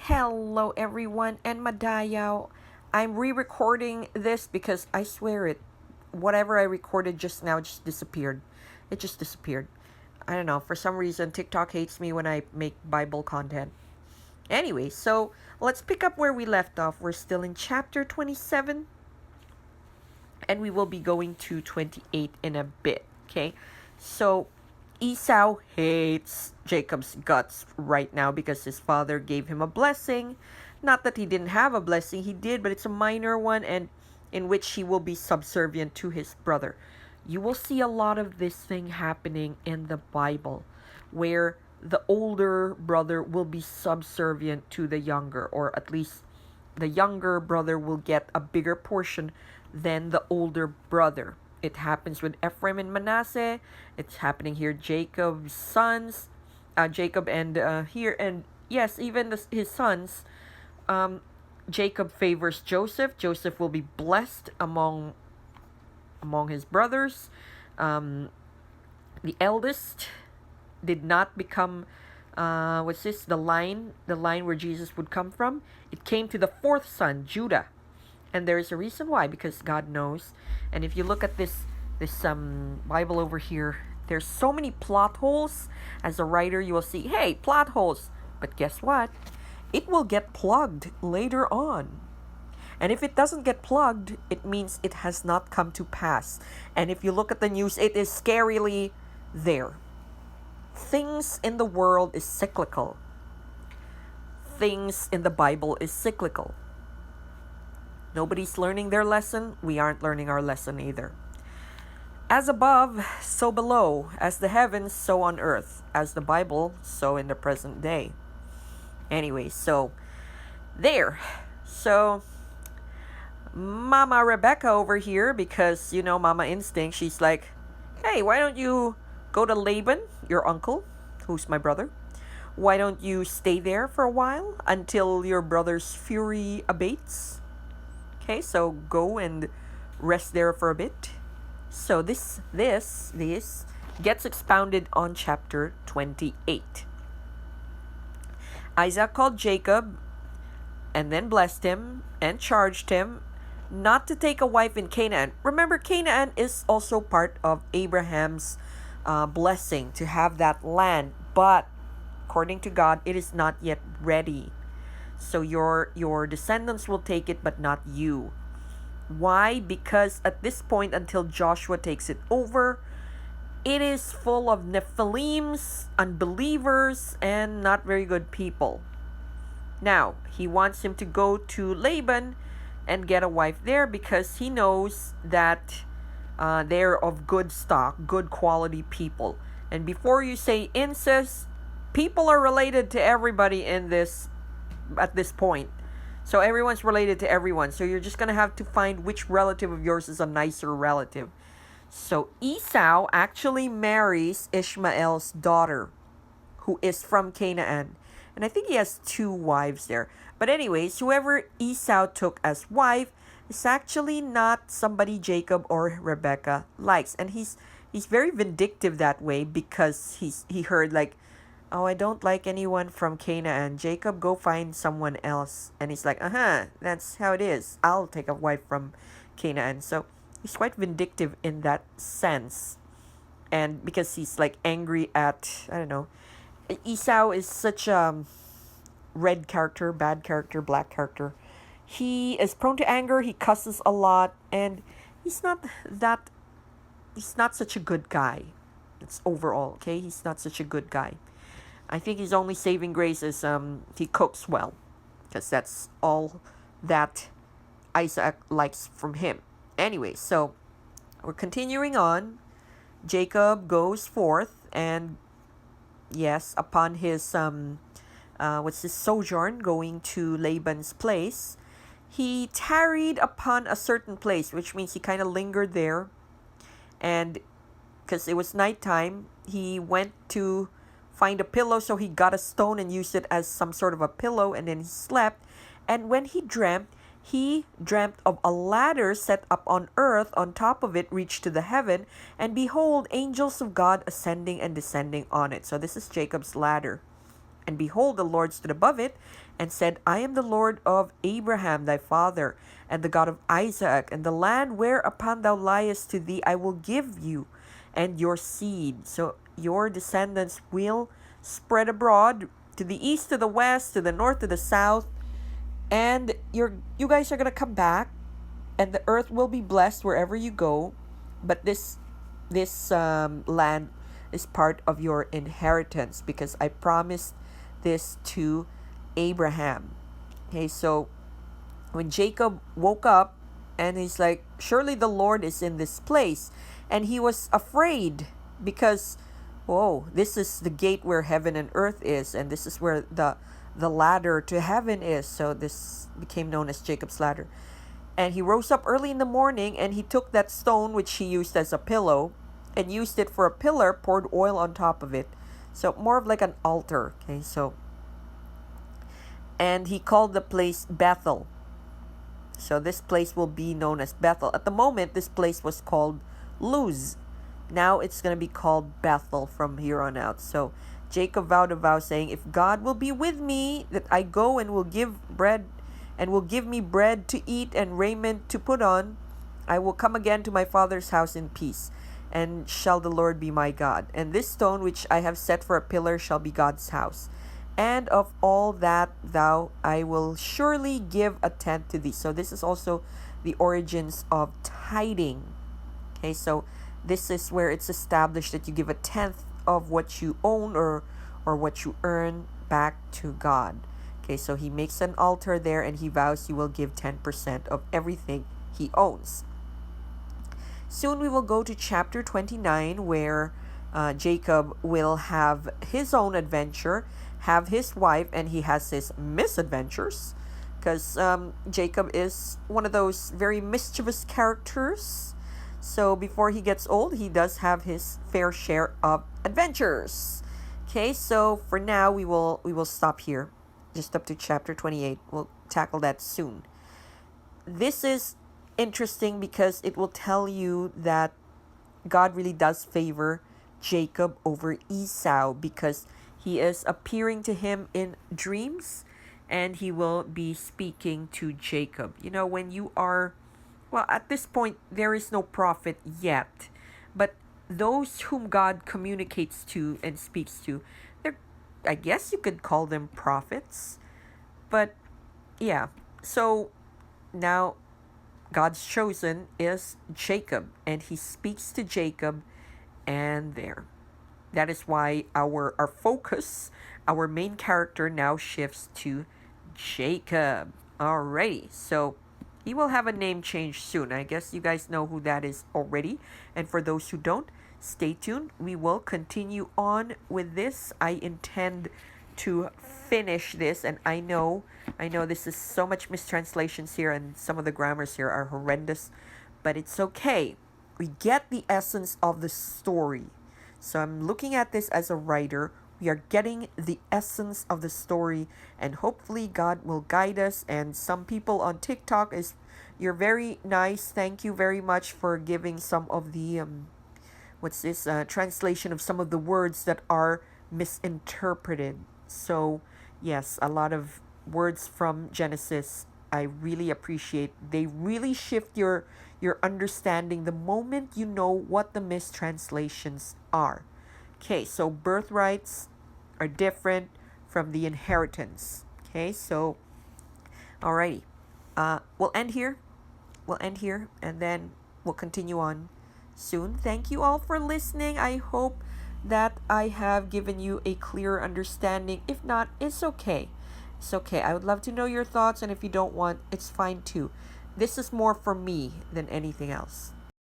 Hello everyone and Madayaw. I'm re-recording this because I swear whatever I recorded just now just disappeared. It just disappeared. I don't know, for some reason TikTok hates me when I make Bible content. Anyway, so let's pick up where we left off. We're still in chapter 27 and we will be going to 28 in a bit, okay? So Esau hates Jacob's guts right now because his father gave him a blessing. Not that he didn't have a blessing, he did, but it's a minor one and in which he will be subservient to his brother. You will see a lot of this thing happening in the Bible where the older brother will be subservient to the younger, or at least the younger brother will get a bigger portion than the older brother. It happens with Ephraim and Manasseh. It's happening here. Jacob's sons, Jacob and here, and yes, even his sons. Jacob favors Joseph. Joseph will be blessed among his brothers. The eldest did not become what's this, the line where Jesus would come from. It came to the fourth son, Judah, and there is a reason why, because God knows. And if you look at this Bible over here, there's so many plot holes. As a writer, you will see, hey, plot holes, but guess what, it will get plugged later on. And if it doesn't get plugged, it means it has not come to pass. And if you look at the news, it is scarily there. Things in the world is cyclical. Things in the Bible is cyclical. Nobody's learning their lesson. We aren't learning our lesson either. As above, so below. As the heavens, so on earth. As the Bible, so in the present day. Anyway, so there. So Mama Rebecca over here, because you know Mama Instinct, she's like, hey, why don't you go to Laban, your uncle, who's my brother? Why don't you stay there for a while until your brother's fury abates? Okay, so go and rest there for a bit. So this gets expounded on chapter 28. Isaac called Jacob and then blessed him and charged him not to take a wife in Canaan. Remember, Canaan is also part of Abraham's blessing to have that land, but according to God, it is not yet ready. So your descendants will take it, but not you. Why? Because at this point, until Joshua takes it over, it is full of Nephilims, unbelievers, and not very good people. Now, he wants him to go to Laban and get a wife there because he knows that they're of good stock, good quality people. And before you say incest, people are related to everybody in this at this point. So everyone's related to everyone. So you're just going to have to find which relative of yours is a nicer relative. So Esau actually marries Ishmael's daughter, who is from Canaan. And I think he has 2 wives there. But anyways, whoever Esau took as wife is actually not somebody Jacob or Rebecca likes. And he's very vindictive that way because he heard like, oh, I don't like anyone from Canaan. Jacob, go find someone else. And he's like, that's how it is. I'll take a wife from Canaan. So he's quite vindictive in that sense. And because he's like angry at, I don't know, Esau is such a red character, bad character, black character. He is prone to anger. He cusses a lot. And he's not such a good guy. It's overall, okay? He's not such a good guy. I think his only saving grace is he cooks well, because that's all that Isaac likes from him. Anyway, so we're continuing on. Jacob goes forth, and yes, upon his sojourn going to Laban's place, he tarried upon a certain place, which means he kind of lingered there, and because it was nighttime, he went to find a pillow, so he got a stone and used it as some sort of a pillow, and then he slept. And when he dreamt of a ladder set up on earth. On top of it reached to the heaven, and behold, angels of God ascending and descending on it. So this is Jacob's ladder. And behold, the Lord stood above it and said, I am the Lord of Abraham thy father, and the God of Isaac, and the land whereupon thou liest, to thee I will give you and your seed. So your descendants will spread abroad to the east, to the west, to the north, to the south, and you guys are gonna come back, and the earth will be blessed wherever you go. But this land is part of your inheritance, because I promised this to Abraham. Okay, so when Jacob woke up, and he's like, surely the Lord is in this place, and he was afraid, because whoa, this is the gate where heaven and earth is, and this is where the ladder to heaven is. So this became known as Jacob's ladder. And he rose up early in the morning, and he took that stone which he used as a pillow and used it for a pillar, poured oil on top of it. So more of like an altar. Okay, so and he called the place Bethel. So this place will be known as Bethel. At the moment, this place was called Luz. Now it's going to be called Bethel from here on out. So Jacob vowed a vow, saying, if God will be with me, that I go and will give bread, and will give me bread to eat and raiment to put on, I will come again to my father's house in peace, and shall the Lord be my God. And this stone which I have set for a pillar shall be God's house. And of all that thou I will surely give a tenth to thee. So this is also the origins of tithing. Okay, so this is where it's established that you give a tenth of what you own or what you earn back to God. Okay, so he makes an altar there, and he vows he will give 10% of everything he owns. Soon we will go to chapter 29, where Jacob will have his own adventure, have his wife, and he has his misadventures, because Jacob is one of those very mischievous characters. So before he gets old, he does have his fair share of adventures. Okay, so for now we will stop here, just up to chapter 28. We'll tackle that soon. This is interesting because it will tell you that God really does favor Jacob over Esau, because he is appearing to him in dreams, and he will be speaking to Jacob. You know, when you are, well, at this point, there is no prophet yet, but those whom God communicates to and speaks to, they're, I guess you could call them prophets. But yeah, so now God's chosen is Jacob, and he speaks to Jacob, and there. That is why our focus, our main character now shifts to Jacob. Alrighty, so he will have a name change soon. I guess you guys know who that is already. And for those who don't, stay tuned. We will continue on with this. I intend to finish this, and I know this is so much mistranslations here, and some of the grammars here are horrendous, but it's okay. We get the essence of the story. So I'm looking at this as a writer. We are getting the essence of the story, and hopefully God will guide us. And some people on TikTok, you're very nice. Thank you very much for giving some of the translation of some of the words that are misinterpreted. So yes, a lot of words from Genesis I really appreciate. They really shift your understanding the moment you know what the mistranslations are. Okay, so birthrights are different from the inheritance. Okay, so alrighty. We'll end here. And then we'll continue on soon. Thank you all for listening. I hope that I have given you a clearer understanding. If not, it's okay. It's okay. I would love to know your thoughts, and if you don't want, it's fine too. This is more for me than anything else.